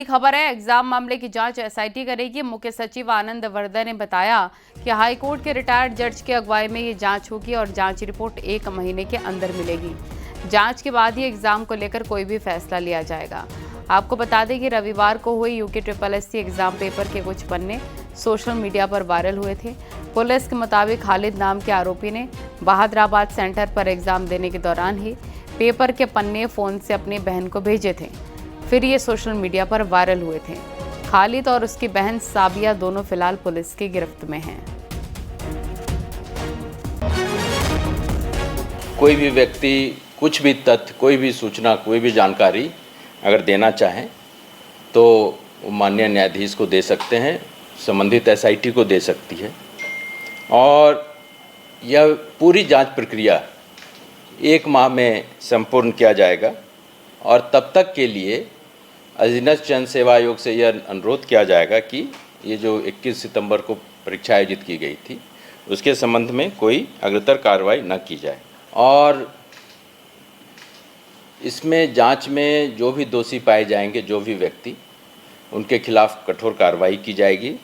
खबर है, एग्जाम मामले की जांच एसआईटी करेगी। मुख्य सचिव आनंद वर्धन ने बताया कि हाईकोर्ट के रिटायर्ड जज की अगुवाई में ये जांच होगी और जांच रिपोर्ट 1 महीने के अंदर मिलेगी। जांच के बाद ही एग्जाम को लेकर कोई भी फैसला लिया जाएगा। आपको बता दें कि रविवार को हुए यूके SSSC एग्जाम पेपर के कुछ पन्ने सोशल मीडिया पर वायरल हुए थे। पुलिस के मुताबिक खालिद नाम के आरोपी ने बहादुराबाद सेंटर पर एग्जाम देने के दौरान ही पेपर के पन्ने फ़ोन से अपनी बहन को भेजे थे। फिर ये सोशल मीडिया पर वायरल हुए थे। खालिद और उसकी बहन साबिया दोनों फिलहाल पुलिस की गिरफ्त में हैं। कोई भी व्यक्ति कुछ भी तथ्य, कोई भी सूचना, कोई भी जानकारी अगर देना चाहें तो माननीय न्यायाधीश को दे सकते हैं, संबंधित एसआईटी को दे सकती है और यह पूरी जांच प्रक्रिया 1 माह में संपूर्ण किया जाएगा। और तब तक के लिए अधीनस्थ जन सेवा आयोग से यह अनुरोध किया जाएगा कि ये जो 21 सितंबर को परीक्षा आयोजित की गई थी उसके संबंध में कोई अग्रतर कार्रवाई न की जाए और इसमें जांच में जो भी दोषी पाए जाएंगे, जो भी व्यक्ति, उनके खिलाफ कठोर कार्रवाई की जाएगी।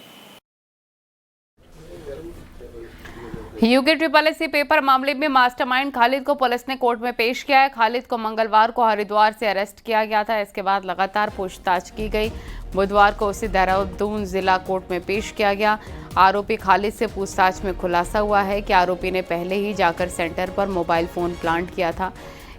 यूके SSSC पेपर मामले में मास्टरमाइंड खालिद को पुलिस ने कोर्ट में पेश किया है। खालिद को मंगलवार को हरिद्वार से अरेस्ट किया गया था। इसके बाद लगातार पूछताछ की गई। बुधवार को उसे देहरादून जिला कोर्ट में पेश किया गया। आरोपी खालिद से पूछताछ में खुलासा हुआ है कि आरोपी ने पहले ही जाकर सेंटर पर मोबाइल फ़ोन प्लांट किया था।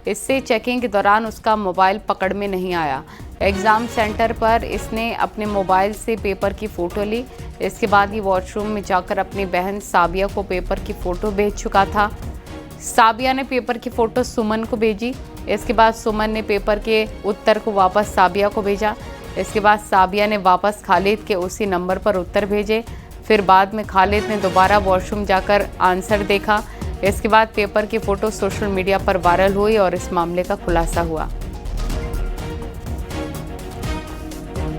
इससे चेकिंग के दौरान उसका मोबाइल पकड़ में नहीं आया। एग्ज़ाम सेंटर पर इसने अपने मोबाइल से पेपर की फ़ोटो ली। इसके बाद ही वॉशरूम में जाकर अपनी बहन साबिया को पेपर की फ़ोटो भेज चुका था। साबिया ने पेपर की फ़ोटो सुमन को भेजी। इसके बाद सुमन ने पेपर के उत्तर को वापस साबिया को भेजा। इसके बाद साबिया ने वापस खालिद के उसी नंबर पर उत्तर भेजे। फिर बाद में खालिद ने दोबारा वॉशरूम जाकर आंसर देखा। इसके बाद पेपर की फ़ोटो सोशल मीडिया पर वायरल हुई और इस मामले का खुलासा हुआ।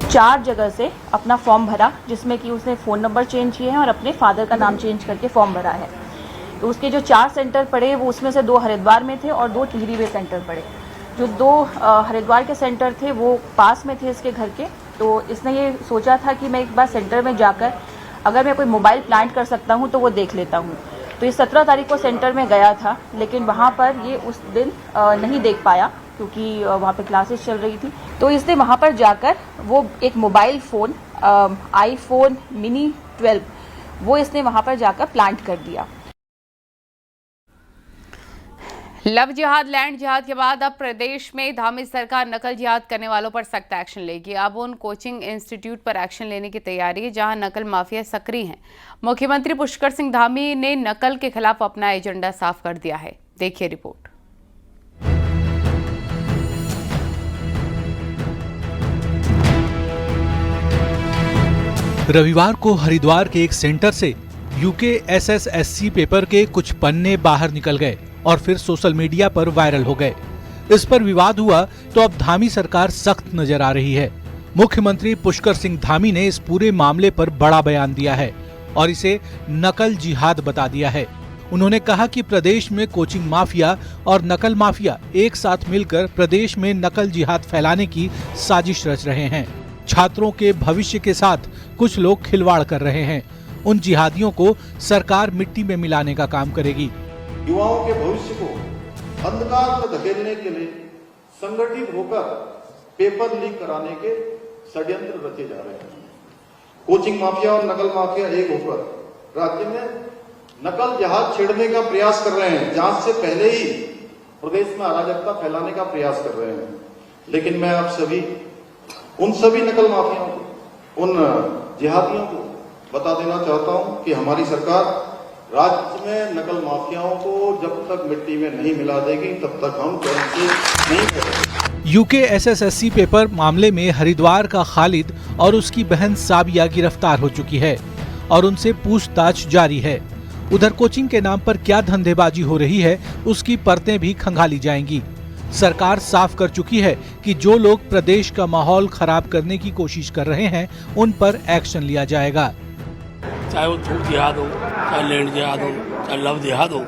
4 जगह से अपना फॉर्म भरा, जिसमें कि उसने फ़ोन नंबर चेंज किए हैं और अपने फादर का नाम चेंज करके फॉर्म भरा है। तो उसके जो 4 सेंटर पड़े वो उसमें से 2 हरिद्वार में थे और 2 टिहरी में सेंटर पड़े। जो 2 हरिद्वार के सेंटर थे वो पास में थे इसके घर के। तो इसने ये सोचा था कि मैं एक बार सेंटर में जाकर अगर मैं कोई मोबाइल प्लांट कर सकता हूँ तो वो देख लेता हूँ। तो ये 17 तारीख को सेंटर में गया था, लेकिन वहाँ पर ये उस दिन नहीं देख पाया क्योंकि वहाँ पे क्लासेस चल रही थी। तो इसने वहाँ पर जाकर वो एक मोबाइल फ़ोन आईफोन मिनी 12 वो इसने वहाँ पर जाकर प्लांट कर दिया। लव जिहाद, लैंड जिहाद के बाद अब प्रदेश में धामी सरकार नकल जिहाद करने वालों पर सख्त एक्शन लेगी। अब उन कोचिंग इंस्टीट्यूट पर एक्शन लेने की तैयारी है जहां नकल माफिया सक्रिय हैं। मुख्यमंत्री पुष्कर सिंह धामी ने नकल के खिलाफ अपना एजेंडा साफ कर दिया है। देखिए रिपोर्ट। रविवार को हरिद्वार के एक सेंटर से यूके SSSC पेपर के कुछ पन्ने बाहर निकल गए और फिर सोशल मीडिया पर वायरल हो गए। इस पर विवाद हुआ तो अब धामी सरकार सख्त नजर आ रही है। मुख्यमंत्री पुष्कर सिंह धामी ने इस पूरे मामले पर बड़ा बयान दिया है और इसे नकल जिहाद बता दिया है। उन्होंने कहा कि प्रदेश में कोचिंग माफिया और नकल माफिया एक साथ मिलकर प्रदेश में नकल जिहाद फैलाने की साजिश रच रहे हैं। छात्रों के भविष्य के साथ कुछ लोग खिलवाड़ कर रहे हैं। उन जिहादियों को सरकार मिट्टी में मिलाने का काम करेगी। युवाओं के भविष्य को अंधकार में धकेलने के लिए संगठित होकर पेपर लीक कराने के षड्यंत्र रचे जा रहे हैं। कोचिंग माफिया और नकल माफिया एक होकर राज्य में नकल जिहाद छेड़ने का प्रयास कर रहे हैं। जांच से पहले ही प्रदेश में अराजकता फैलाने का प्रयास कर रहे हैं। लेकिन मैं आप सभी, उन सभी नकल माफियाओं को, उन जिहादियों को बता देना चाहता हूं कि हमारी सरकार राज्य में नकल माफियाओं को जब तक मिट्टी में नहीं मिला देगी तब तक हम कैंसिल नहीं करेंगे। यूके SSSC पेपर मामले में हरिद्वार का खालिद और उसकी बहन साबिया गिरफ्तार हो चुकी है और उनसे पूछताछ जारी है। उधर कोचिंग के नाम पर क्या धंधेबाजी हो रही है उसकी परतें भी खंगाली जाएंगी। सरकार साफ कर चुकी है कि जो लोग प्रदेश का माहौल खराब करने की कोशिश कर रहे हैं उन पर एक्शन लिया जाएगा। चाहे वो धूप जिहाद हो, चाहे लैंड जिहाद हो, चाहे लव जिहाद हो।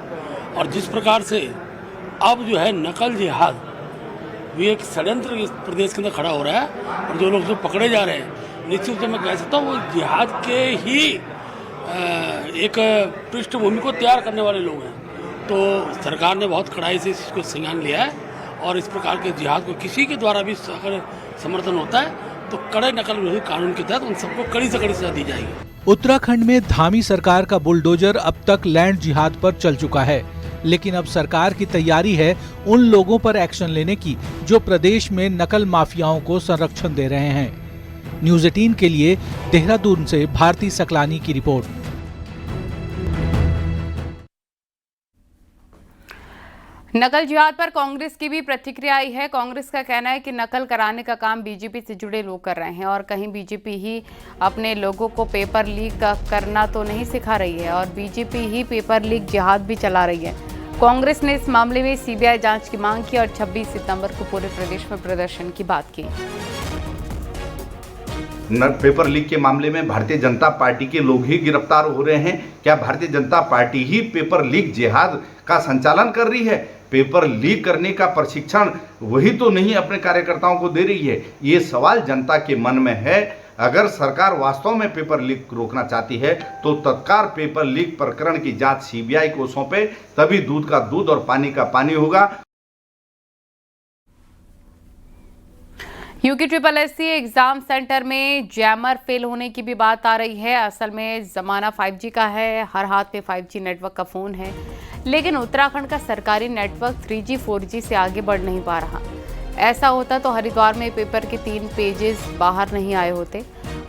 और जिस प्रकार से अब जो है नकल जिहाद भी एक षड्यंत्र इस प्रदेश के अंदर खड़ा हो रहा है और जो लोग जो पकड़े जा रहे हैं निश्चित रूप से मैं कह सकता हूँ वो जिहाद के ही एक पृष्ठभूमि को तैयार करने वाले लोग हैं। तो सरकार ने बहुत कड़ाई से इसको संज्ञान लिया है और इस प्रकार के जिहाद को किसी के द्वारा भी अगर समर्थन होता है तो कड़े नकल विरोधी कानून के तहत उन सबको कड़ी से कड़ी सजा दी जाएगी। उत्तराखंड में धामी सरकार का बुलडोजर अब तक लैंड जिहाद पर चल चुका है, लेकिन अब सरकार की तैयारी है उन लोगों पर एक्शन लेने की जो प्रदेश में नकल माफियाओं को संरक्षण दे रहे हैं। न्यूज़ 18 के लिए देहरादून से भारती सकलानी की रिपोर्ट। नकल जिहाद पर कांग्रेस की भी प्रतिक्रिया आई है। कांग्रेस का कहना है कि नकल कराने का काम बीजेपी से जुड़े लोग कर रहे हैं और कहीं बीजेपी ही अपने लोगों को पेपर लीक करना तो नहीं सिखा रही है और बीजेपी ही पेपर लीक जिहाद भी चला रही है। कांग्रेस ने इस मामले में सीबीआई जांच की मांग की और 26 सितंबर को पूरे प्रदेश में प्रदर्शन की बात की। पेपर लीक के मामले में भारतीय जनता पार्टी के लोग ही गिरफ्तार हो रहे हैं। क्या भारतीय जनता पार्टी ही पेपर लीक जिहाद का संचालन कर रही है? पेपर लीक करने का प्रशिक्षण वही तो नहीं अपने कार्यकर्ताओं को दे रही है? ये सवाल जनता के मन में है। अगर सरकार वास्तव में पेपर लीक रोकना चाहती है तो तत्काल पेपर लीक प्रकरण की जांच सीबीआई को सौंपे, तभी दूध का दूध और पानी का पानी होगा। UKSSC एग्जाम सेंटर में जैमर फेल होने की भी बात आ रही है। असल में ज़माना 5G का है, हर हाथ में 5G नेटवर्क का फ़ोन है, लेकिन उत्तराखंड का सरकारी नेटवर्क 3G 4G से आगे बढ़ नहीं पा रहा। ऐसा होता तो हरिद्वार में पेपर के 3 पेजेस बाहर नहीं आए होते।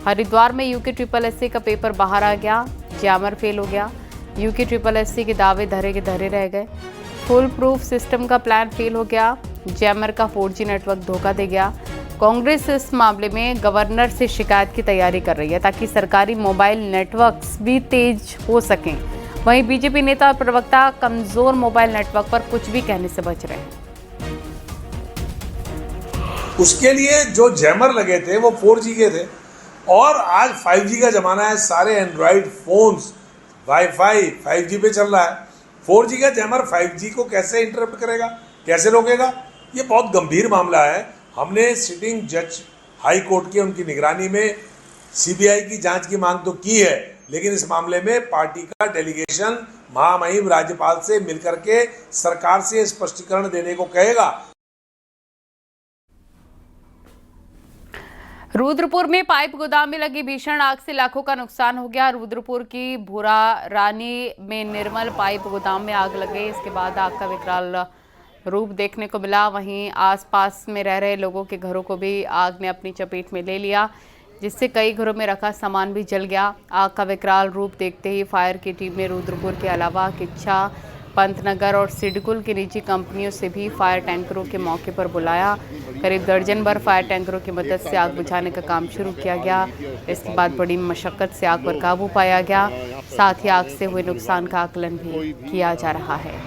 हरिद्वार में UKSSC का पेपर बाहर आ गया, जैमर फेल हो गया। UKSSC के दावे धरे के धरे रह गए। फुल प्रूफ सिस्टम का प्लान फेल हो गया, जैमर का 4G नेटवर्क धोखा दे गया। कांग्रेस इस मामले में गवर्नर से शिकायत की तैयारी कर रही है ताकि सरकारी मोबाइल नेटवर्क्स भी तेज हो सकें। वहीं बीजेपी नेता और प्रवक्ता कमजोर मोबाइल नेटवर्क पर कुछ भी कहने से बच रहे हैं। उसके लिए जो जैमर लगे थे वो 4G के थे और आज 5G का जमाना है। सारे एंड्रॉइड फोन्स वाईफाई 5G पे चल रहा है। 4G का जैमर 5G को कैसे इंटरप्ट करेगा, कैसे रोकेगा? ये बहुत गंभीर मामला है। हमने सिटिंग जज हाई कोर्ट की उनकी निगरानी में सीबीआई की जांच की मांग तो की है, लेकिन इस मामले में पार्टी का डेलीगेशन महामहिम राज्यपाल से मिलकर के सरकार से स्पष्टीकरण देने को कहेगा। रुद्रपुर में पाइप गोदाम में लगी भीषण आग से लाखों का नुकसान हो गया। रुद्रपुर की भूरा रानी में निर्मल पाइप गोदाम में आग लग गई। इसके बाद आग का विकराल रूप देखने को मिला। वहीं आसपास में रह रहे लोगों के घरों को भी आग ने अपनी चपेट में ले लिया, जिससे कई घरों में रखा सामान भी जल गया। आग का विकराल रूप देखते ही फायर की टीम ने रुद्रपुर के अलावा किच्छा, पंतनगर और सिडकुल की निजी कंपनियों से भी फायर टैंकरों के मौके पर बुलाया। करीब दर्जन भर फायर टैंकरों की मदद से आग बुझाने का काम शुरू किया गया। इसके बाद बड़ी मशक्कत से आग पर काबू पाया गया। साथ ही आग से हुए नुकसान का आकलन भी किया जा रहा है।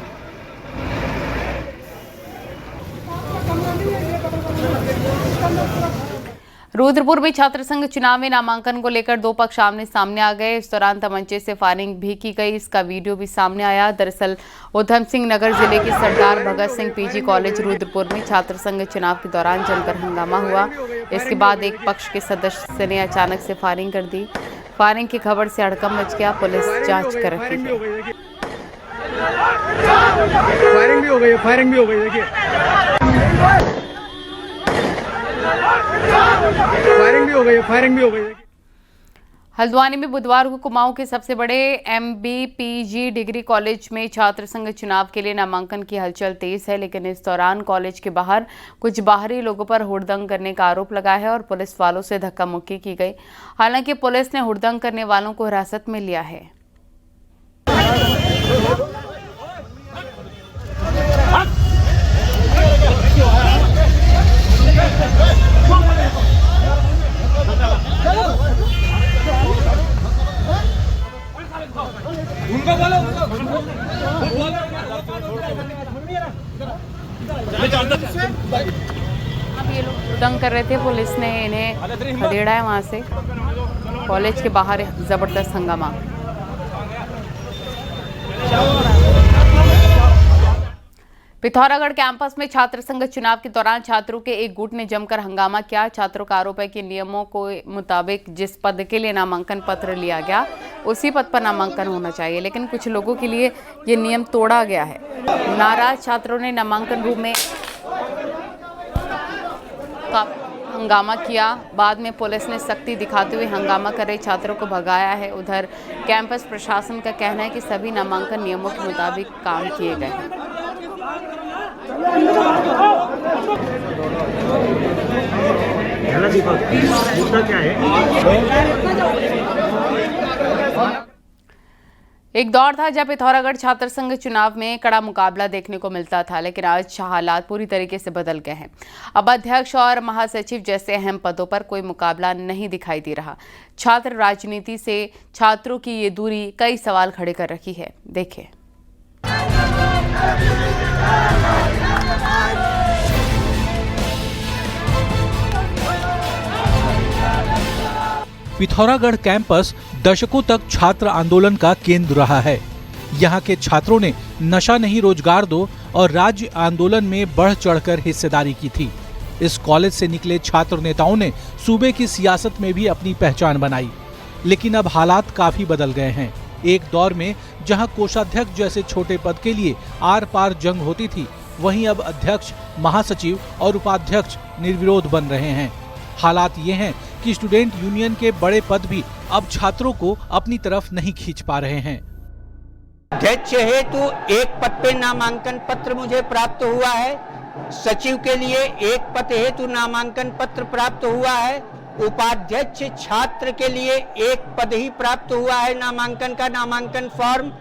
रुद्रपुर में छात्र संघ चुनाव में नामांकन को लेकर 2 पक्ष आमने सामने आ गए। इस दौरान तमंचे से फायरिंग भी की गई। इसका वीडियो भी सामने आया। दरअसल उधम सिंह नगर जिले के सरदार भगत सिंह पीजी कॉलेज रुद्रपुर में छात्र संघ चुनाव के दौरान जमकर हंगामा हुआ। इसके बाद एक पक्ष के सदस्य ने अचानक से फायरिंग कर दी। फायरिंग की खबर से हड़कंप मच गया। पुलिस जाँच कर रही है। फायरिंग भी हो गई देखिए, फायरिंग भी हो गई। हल्द्वानी में बुधवार को कुमाऊं के सबसे बड़े MBPG डिग्री कॉलेज में छात्र संघ चुनाव के लिए नामांकन की हलचल तेज है, लेकिन इस दौरान कॉलेज के बाहर कुछ बाहरी लोगों पर हुड़दंग करने का आरोप लगा है और पुलिस वालों से धक्का मुक्की की गई। हालांकि पुलिस ने हुड़दंग करने वालों को हिरासत में लिया है। अब ये लोग तंग कर रहे थे, पुलिस ने इन्हें खदेड़ा है वहां से। कॉलेज के बाहर जबरदस्त हंगामा। पिथौरागढ़ कैंपस में छात्र संघ चुनाव के दौरान छात्रों के एक गुट ने जमकर हंगामा किया। छात्रों का आरोप है कि नियमों के मुताबिक जिस पद के लिए नामांकन पत्र लिया गया उसी पद पर नामांकन होना चाहिए, लेकिन कुछ लोगों के लिए ये नियम तोड़ा गया है। नाराज छात्रों ने नामांकन रूम में हंगामा किया। बाद में पुलिस ने सख्ती दिखाते हुए हंगामा कर रहे छात्रों को भगाया है। उधर कैंपस प्रशासन का कहना है कि सभी नामांकन नियमों के मुताबिक काम किए गए हैं। एक दौर था जब पिथौरागढ़ छात्र संघ चुनाव में कड़ा मुकाबला देखने को मिलता था, लेकिन आज हालात पूरी तरीके से बदल गए हैं। अब अध्यक्ष और महासचिव जैसे अहम पदों पर कोई मुकाबला नहीं दिखाई दे रहा। छात्र राजनीति से छात्रों की ये दूरी कई सवाल खड़े कर रखी है। देखिए। पिथौरागढ़ कैंपस दशकों तक छात्र आंदोलन का केंद्र रहा है। यहाँ के छात्रों ने नशा नहीं रोजगार दो और राज्य आंदोलन में बढ़ चढ़कर हिस्सेदारी की थी। इस कॉलेज से निकले छात्र नेताओं ने सूबे की सियासत में भी अपनी पहचान बनाई, लेकिन अब हालात काफी बदल गए हैं। एक दौर में जहाँ कोषाध्यक्ष जैसे छोटे पद के लिए आर पार जंग होती थी, वहीं अब अध्यक्ष, महासचिव और उपाध्यक्ष निर्विरोध बन रहे हैं। हालात ये हैं कि स्टूडेंट यूनियन के बड़े पद भी अब छात्रों को अपनी तरफ नहीं खींच पा रहे हैं। अध्यक्ष हेतु एक पद पे नामांकन पत्र मुझे प्राप्त हुआ है। सचिव के लिए एक पद हेतु नामांकन पत्र प्राप्त हुआ है। उपाध्यक्ष छात्र के लिए एक पद ही प्राप्त हुआ है नामांकन का, नामांकन फॉर्म।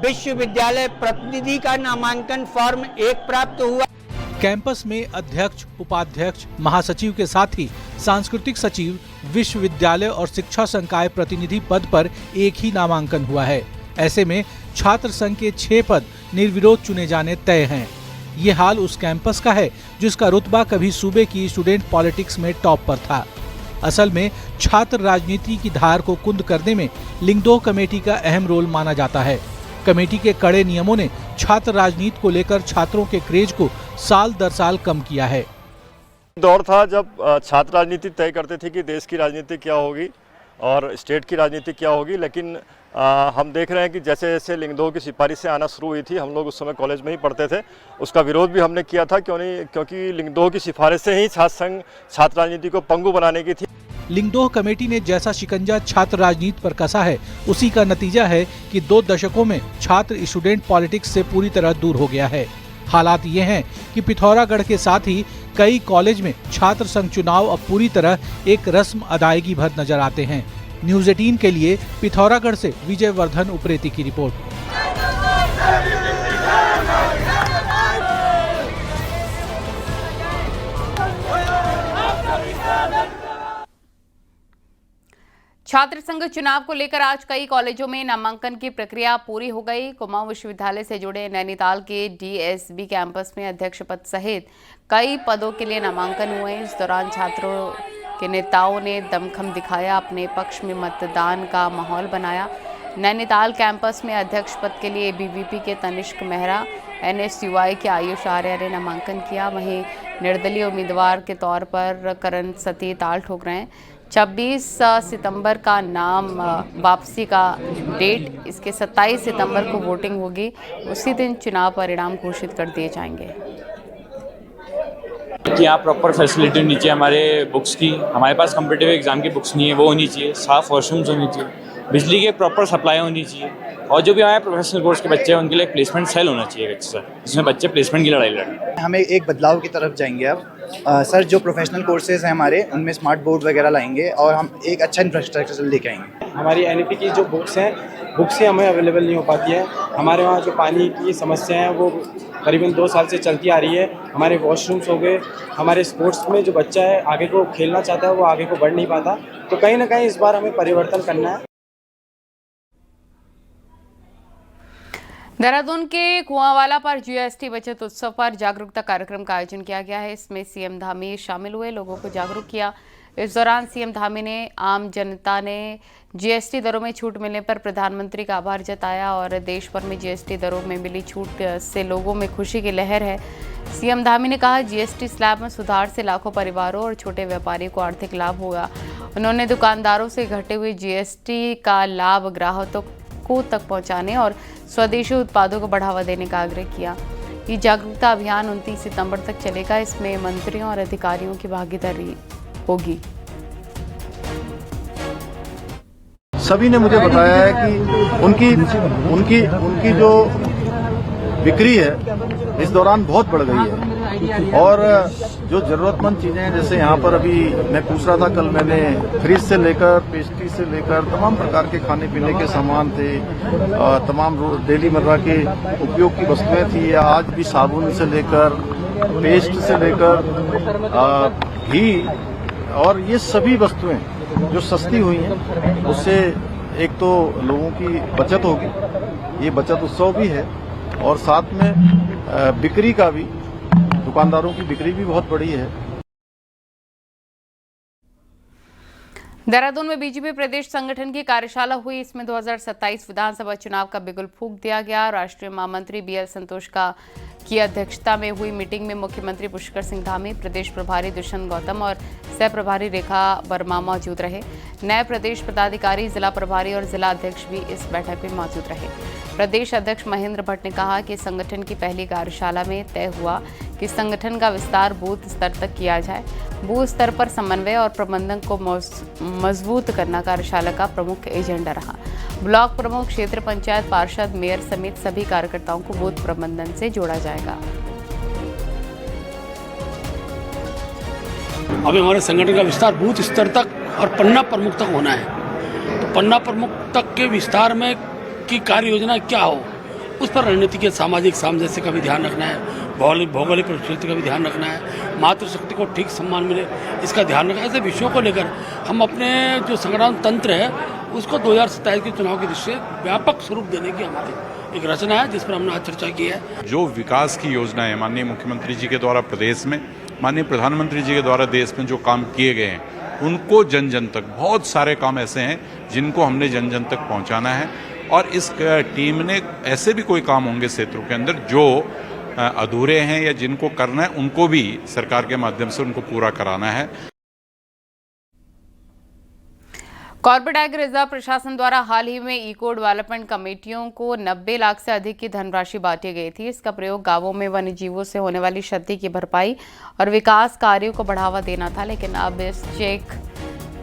विश्वविद्यालय प्रतिनिधि का नामांकन फॉर्म एक प्राप्त हुआ। कैंपस में अध्यक्ष, उपाध्यक्ष, महासचिव के साथ ही सांस्कृतिक सचिव, विश्वविद्यालय और शिक्षा संकाय प्रतिनिधि पद पर एक ही नामांकन हुआ है। ऐसे में छात्र संघ के 6 पद निर्विरोध चुने जाने तय हैं। ये हाल उस कैंपस का है जिसका रुतबा कभी सूबे की स्टूडेंट पॉलिटिक्स में टॉप पर था। असल में छात्र राजनीति की धार को कुंद करने में लिंगदोह कमेटी का अहम रोल माना जाता है। कमेटी के कड़े नियमों ने छात्र राजनीति को लेकर छात्रों के क्रेज को साल दर साल कम किया है। दौर था जब छात्र राजनीति तय करते थे कि देश की राजनीति क्या होगी और स्टेट की राजनीति क्या होगी, लेकिन हम देख रहे हैं कि जैसे जैसे लिंगदोह की सिफारिशें आना शुरू हुई थी, हम लोग उस समय कॉलेज में ही पढ़ते थे, उसका विरोध भी हमने किया था। क्योंकि लिंगदोह की सिफारिशें ही छात्र संघ छात्र राजनीति को पंगु बनाने की थी। लिंगदोह कमेटी ने जैसा शिकंजा छात्र राजनीति पर कसा है, उसी का नतीजा है कि 2 दशकों में छात्र स्टूडेंट पॉलिटिक्स से पूरी तरह दूर हो गया है। हालात ये हैं कि पिथौरागढ़ के साथ ही कई कॉलेज में छात्र संघ चुनाव अब पूरी तरह एक रस्म अदायगी भर नजर आते हैं। न्यूज़ 18 के लिए पिथौरागढ़ से विजय वर्धन उप्रेती की रिपोर्ट। छात्र संघ चुनाव को लेकर आज कई कॉलेजों में नामांकन की प्रक्रिया पूरी हो गई। कुमाऊं विश्वविद्यालय से जुड़े नैनीताल के डीएसबी कैंपस में अध्यक्ष पद सहित कई पदों के लिए नामांकन हुए। इस दौरान छात्रों के नेताओं ने दमखम दिखाया, अपने पक्ष में मतदान का माहौल बनाया। नैनीताल कैंपस में अध्यक्ष पद के लिए एबीवीपी के तनिष्क मेहरा, एनएसयूआई के आयुष आर्य ने नामांकन किया। वहीं निर्दलीय उम्मीदवार के तौर पर करण सती ताल ठोक रहे हैं। 26 सितंबर का नाम वापसी का डेट, इसके 27 सितंबर को वोटिंग होगी। उसी दिन चुनाव परिणाम घोषित कर दिए जाएंगे। यहाँ प्रॉपर फैसिलिटी होनी चाहिए हमारे बुक्स की। हमारे पास कॉम्पिटिटिव एग्जाम की बुक्स नहीं है, वो होनी चाहिए। साफ वॉशरूम्स होनी चाहिए, बिजली की प्रॉपर सप्लाई होनी चाहिए, और जो भी हमारे प्रोफेशनल कोर्स के बच्चे हैं उनके लिए प्लेसमेंट सेल होना चाहिए अच्छा सा, जिसमें बच्चे प्लेसमेंट की लड़ाई लड़ें। हमें एक बदलाव की तरफ जाएंगे अब। सर, जो प्रोफेशनल कोर्सेज हैं हमारे, उनमें स्मार्ट बोर्ड वगैरह लाएंगे और हम एक अच्छा इंफ्रास्ट्रक्चर लेके आएंगे। हमारी एनईपी की जो बुक्स हैं, बुक्स ही हमें अवेलेबल नहीं हो पाती है। हमारे वहाँ जो पानी की समस्या है वो करीबन 2 साल से चलती आ रही है। हमारे वॉशरूम्स हो गए, हमारे स्पोर्ट्स में जो बच्चा है आगे को खेलना चाहता है वो आगे को बढ़ नहीं पाता। तो कहीं ना कहीं इस बार हमें परिवर्तन करना है। देहरादून के कुआंवाला पर जीएसटी बचत उत्सव पर जागरूकता कार्यक्रम का आयोजन किया गया है। इसमें सीएम धामी शामिल हुए, लोगों को जागरूक किया। इस दौरान सीएम धामी ने आम जनता ने जीएसटी दरों में छूट मिलने पर प्रधानमंत्री का आभार जताया और देश भर में जीएसटी दरों में मिली छूट से लोगों में खुशी की लहर है। सीएम धामी ने कहा, जीएसटी स्लैब में सुधार से लाखों परिवारों और छोटे व्यापारियों को आर्थिक लाभ होगा। उन्होंने दुकानदारों से घटे हुए जीएसटी का लाभ ग्राहकों तक पहुंचाने और स्वदेशी उत्पादों को बढ़ावा देने का आग्रह किया। ये जागरूकता अभियान 29 सितंबर तक चलेगा। इसमें मंत्रियों और अधिकारियों की भागीदारी होगी। सभी ने मुझे बताया है कि उनकी जो बिक्री है इस दौरान बहुत बढ़ गई है और जो जरूरतमंद चीजें हैं, जैसे यहाँ पर अभी मैं पूछ रहा था, कल मैंने फ्रिज से लेकर पेस्ट्री से लेकर तमाम प्रकार के खाने पीने के सामान थे, तमाम डेली मर्रा के उपयोग की वस्तुएं थी। आज भी साबुन से लेकर पेस्ट से लेकर घी और ये सभी वस्तुएं जो सस्ती हुई हैं, उससे एक तो लोगों की बचत होगी, ये बचत उत्सव भी है और साथ में बिक्री का भी, दुकानदारों की बिक्री भी बहुत बड़ी है। देहरादून में बीजेपी प्रदेश संगठन की कार्यशाला हुई। इसमें 2027 विधानसभा चुनाव का बिगुल फूंक दिया गया। राष्ट्रीय महामंत्री बीएल संतोष की अध्यक्षता में हुई मीटिंग में मुख्यमंत्री पुष्कर सिंह धामी, प्रदेश प्रभारी दुष्यंत गौतम और सह प्रभारी रेखा वर्मा मौजूद रहे। नए प्रदेश पदाधिकारी, जिला प्रभारी और जिला अध्यक्ष भी इस बैठक में मौजूद रहे। प्रदेश अध्यक्ष महेंद्र भट्ट ने कहा कि संगठन की पहली कार्यशाला में तय हुआ कि संगठन का विस्तार बूथ स्तर तक किया जाए। बूथ स्तर पर समन्वय और प्रबंधन को मजबूत करना कार्यशाला का प्रमुख एजेंडा रहा। ब्लॉक प्रमुख, क्षेत्र पंचायत पार्षद, मेयर समेत सभी कार्यकर्ताओं को बूथ प्रबंधन से जोड़ा जाएगा। अभी हमारे संगठन का विस्तार बूथ स्तर तक और पन्ना प्रमुख तक होना है। तो पन्ना प्रमुख तक के विस्तार में की कार्य योजना क्या हो, उस पर रणनीति के सामाजिक सामंजस्य का भी ध्यान रखना है, भौगोलिक परिस्थिति का भी ध्यान रखना है, मातृशक्ति को ठीक सम्मान मिले इसका ध्यान रखना। ऐसे विषयों को लेकर हम अपने जो संगठन तंत्र है उसको 2027 के चुनाव की दृष्टि से व्यापक स्वरूप देने की हमारी एक रचना है, जिस पर हमने आज चर्चा की है। जो विकास की योजना है माननीय मुख्यमंत्री जी के द्वारा प्रदेश में, माननीय प्रधानमंत्री जी के द्वारा देश में जो काम किए गए हैं, उनको जन जन तक, बहुत सारे काम ऐसे हैं जिनको हमने जन जन तक पहुंचाना है और इस टीम ने ऐसे भी कोई काम होंगे क्षेत्रों के अंदर जो अधूरे हैं या जिनको करना है, उनको भी सरकार के माध्यम से उनको पूरा कराना है। कॉर्पोरेट एग्री रिजर्व प्रशासन द्वारा हाल ही में इको डेवलपमेंट कमेटियों को 90 लाख से अधिक की धनराशि बांटी गई थी। इसका प्रयोग गांवों में वन्य जीवों से होने वाली क्षति की भरपाई और विकास कार्यों को बढ़ावा देना था, लेकिन अब इस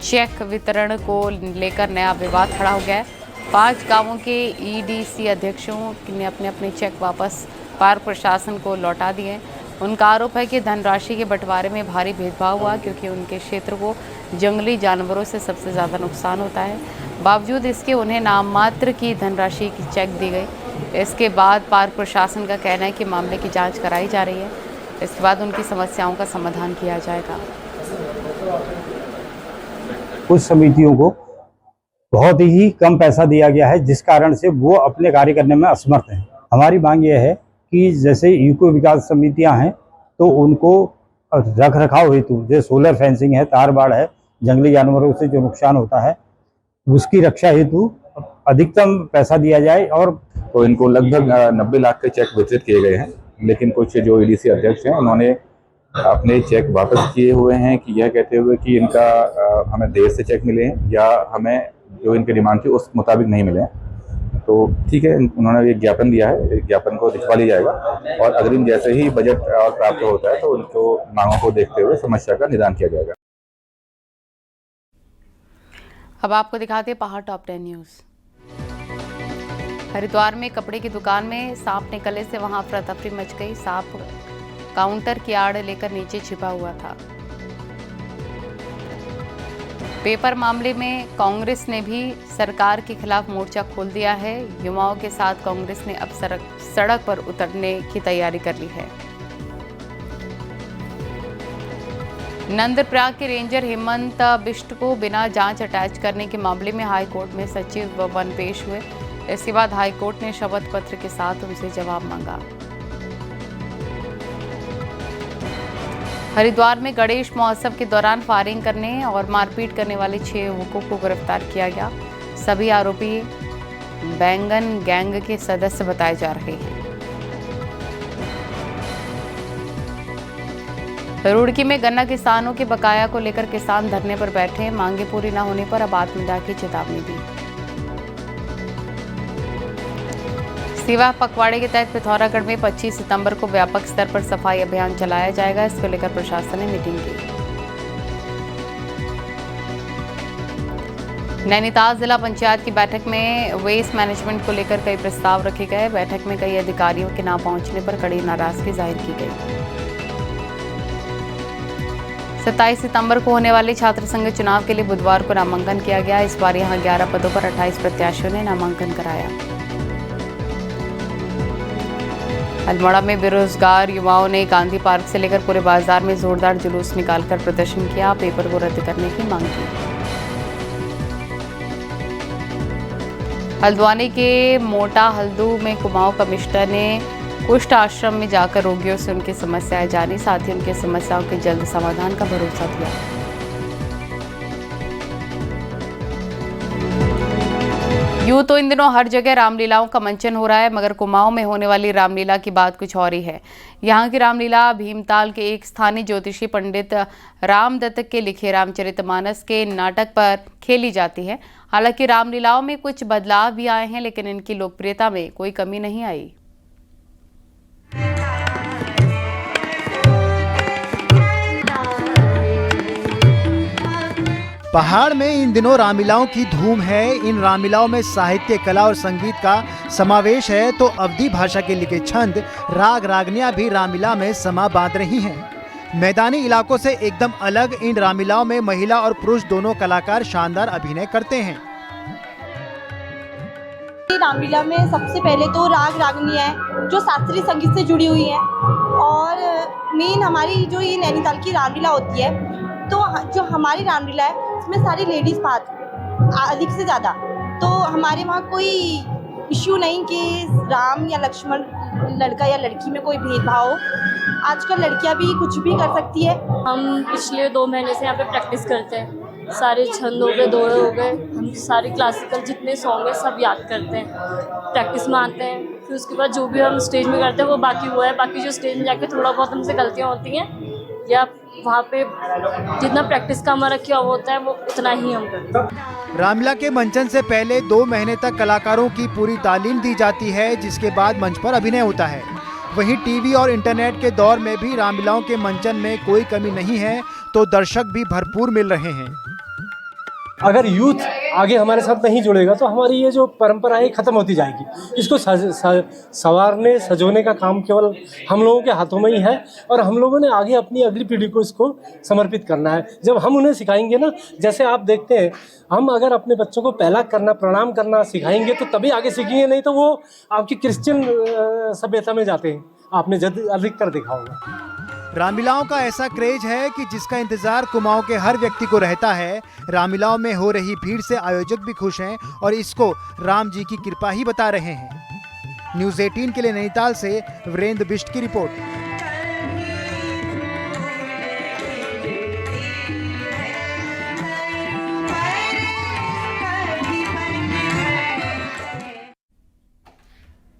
चेक वितरण को लेकर नया विवाद खड़ा हो गया है। 5 गांवों के ईडीसी अध्यक्षों ने अपने अपने चेक वापस पार्क प्रशासन को लौटा दिए। उनका आरोप है कि धनराशि के बंटवारे में भारी भेदभाव हुआ, क्योंकि उनके क्षेत्र को जंगली जानवरों से सबसे ज़्यादा नुकसान होता है। बावजूद इसके उन्हें नाम मात्र की धनराशि की चेक दी गई। इसके बाद पार्क प्रशासन का कहना है कि मामले की जांच कराई जा रही है। इसके बाद उनकी समस्याओं का समाधान किया जाएगा। कुछ समितियों को बहुत ही कम पैसा दिया गया है, जिस कारण से वो अपने कार्य करने में असमर्थ हैं। हमारी मांग ये है कि जैसे इको विकास समितियां हैं तो उनको रख रखाव हेतु, जैसे सोलर फेंसिंग है, तार बाड़ है, जंगली जानवरों से जो नुकसान होता है उसकी रक्षा हेतु अधिकतम पैसा दिया जाए। और तो इनको लगभग 90 लाख के चेक वितरित किए गए हैं, लेकिन कुछ जो ईडीसी अध्यक्ष हैं उन्होंने अपने चेक वापस किए हुए हैं कि यह कहते हुए कि इनका हमें देर से चेक मिले हैं या हमें जो इनकी डिमांड थी उस मुताबिक नहीं मिले। तो ठीक है, उन्होंने एक ज्ञापन दिया है, ज्ञापन को दिखवा लिया जाएगा और अग्रिम जैसे ही बजट और प्राप्त होता है तो उनको मांगों को देखते हुए समस्या का निदान किया जाएगा। अब आपको दिखाते हैं पहाड़ टॉप 10 न्यूज। हरिद्वार में कपड़े की दुकान में सांप निकलने से वहां अफरा तफरी मच गई। सांप काउंटर की आड़ लेकर नीचे छिपा हुआ था। पेपर मामले में कांग्रेस ने भी सरकार के खिलाफ मोर्चा खोल दिया है। युवाओं के साथ कांग्रेस ने अब सड़क पर उतरने की तैयारी कर ली है। नंदप्रयाग के रेंजर हेमंत बिष्ट को बिना जांच अटैच करने के मामले में हाईकोर्ट में सचिव वन पेश हुए। इसके बाद हाईकोर्ट ने शपथ पत्र के साथ उनसे जवाब मांगा। हरिद्वार में गणेश महोत्सव के दौरान फायरिंग करने और मारपीट करने वाले 6 युवकों को गिरफ्तार किया गया। सभी आरोपी बैंगन गैंग के सदस्य बताए जा रहे हैं। रुड़की में गन्ना किसानों के बकाया को लेकर किसान धरने पर बैठे। मांगे पूरी न होने पर अब आत्मदाह की चेतावनी दी। सिवा पखवाड़े के तहत पिथौरागढ़ में 25 सितंबर को व्यापक स्तर पर सफाई अभियान चलाया जाएगा। इसको लेकर प्रशासन ने मीटिंग की। नैनीताल जिला पंचायत की बैठक में वेस्ट मैनेजमेंट को लेकर कई प्रस्ताव रखे गए। बैठक में कई अधिकारियों के न पहुंचने पर कड़ी नाराजगी जाहिर की गई। 27 सितंबर को होने वाले छात्र संघ चुनाव के लिए बुधवार को नामांकन किया गया। इस बार यहां 11 पदों पर 28 प्रत्याशियों ने नामांकन कराया। अल्मोड़ा में बेरोजगार युवाओं ने गांधी पार्क से लेकर पूरे बाजार में जोरदार जुलूस निकालकर प्रदर्शन किया। पेपर को रद्द करने की मांग की। हल्द्वानी के मोटा हल्दू में कुमाऊं कमिश्नर ने कुष्ठ आश्रम में जाकर रोगियों से उनकी समस्याएं जानी, साथ ही उनकी समस्याओं के जल्द समाधान का भरोसा दिया। यूं तो इन दिनों हर जगह रामलीलाओं का मंचन हो रहा है, मगर कुमाऊं में होने वाली रामलीला की बात कुछ और ही है। यहाँ की रामलीला भीमताल के एक स्थानीय ज्योतिषी पंडित रामदत्त के लिखे रामचरितमानस के नाटक पर खेली जाती है। हालांकि रामलीलाओं में कुछ बदलाव भी आए हैं, लेकिन इनकी लोकप्रियता में कोई कमी नहीं आई। पहाड़ में इन दिनों रामलीलाओं की धूम है। इन रामलीलाओं में साहित्य, कला और संगीत का समावेश है, तो अवधी भाषा के लिखे छंद, राग, रागनियां भी रामलीला में समा बांध रही हैं। मैदानी इलाकों से एकदम अलग इन रामलीलाओं में महिला और पुरुष दोनों कलाकार शानदार अभिनय करते हैं। रामलीला में सबसे पहले तो राग रागनियां है जो शास्त्रीय संगीत से जुड़ी हुई है, और मेन हमारी जो ये नैनीताल की रामलीला होती है, तो जो हमारी रामलीला है इसमें सारी लेडीज़ पार्ट अधिक से ज़्यादा, तो हमारे वहाँ कोई इश्यू नहीं कि राम या लक्ष्मण, लड़का या लड़की में कोई भेदभाव हो। आजकल लड़कियाँ भी कुछ भी कर सकती है। हम पिछले 2 महीने से यहाँ पे प्रैक्टिस करते हैं। सारे छंद हो गए, दोहे हो गए, हम सारे क्लासिकल जितने सॉन्ग है सब याद करते हैं, प्रैक्टिस में आते हैं। फिर उसके बाद जो भी हम स्टेज में करते हैं वो बाकी हुआ है। बाकी जो स्टेज में जाके थोड़ा बहुत हमसे गलतियाँ होती हैं या वहाँ पे जितना प्रैक्टिस का हमारा किया हुआ होता है वो उतना ही हम करते हैं। रामलीला के मंचन से पहले 2 महीने तक कलाकारों की पूरी तालीम दी जाती है, जिसके बाद मंच पर अभिनय होता है। वहीं टीवी और इंटरनेट के दौर में भी रामलीलाओं के मंचन में कोई कमी नहीं है, तो दर्शक भी भरपूर मिल रहे हैं। अगर यूथ आगे हमारे साथ नहीं जुड़ेगा तो हमारी ये जो परंपरा है खत्म होती जाएगी। इसको संवारने सजोने का काम केवल हम लोगों के हाथों में ही है, और हम लोगों ने आगे अपनी अगली पीढ़ी को इसको समर्पित करना है। जब हम उन्हें सिखाएंगे ना, जैसे आप देखते हैं, हम अगर अपने बच्चों को पहला करना, प्रणाम करना सिखाएंगे तो तभी आगे सीखेंगे, नहीं तो वो आपकी क्रिश्चियन सभ्यता में जाते हैं। आपने अधिकतर देखा होगा। रामलीलाओं का ऐसा क्रेज है कि जिसका इंतजार कुमाऊं के हर व्यक्ति को रहता है। रामलीलाओं में हो रही भीड़ से आयोजक भी खुश हैं और इसको राम जी की कृपा ही बता रहे हैं। न्यूज़ 18 के लिए नैनीताल से वीरेंद्र बिष्ट की रिपोर्ट।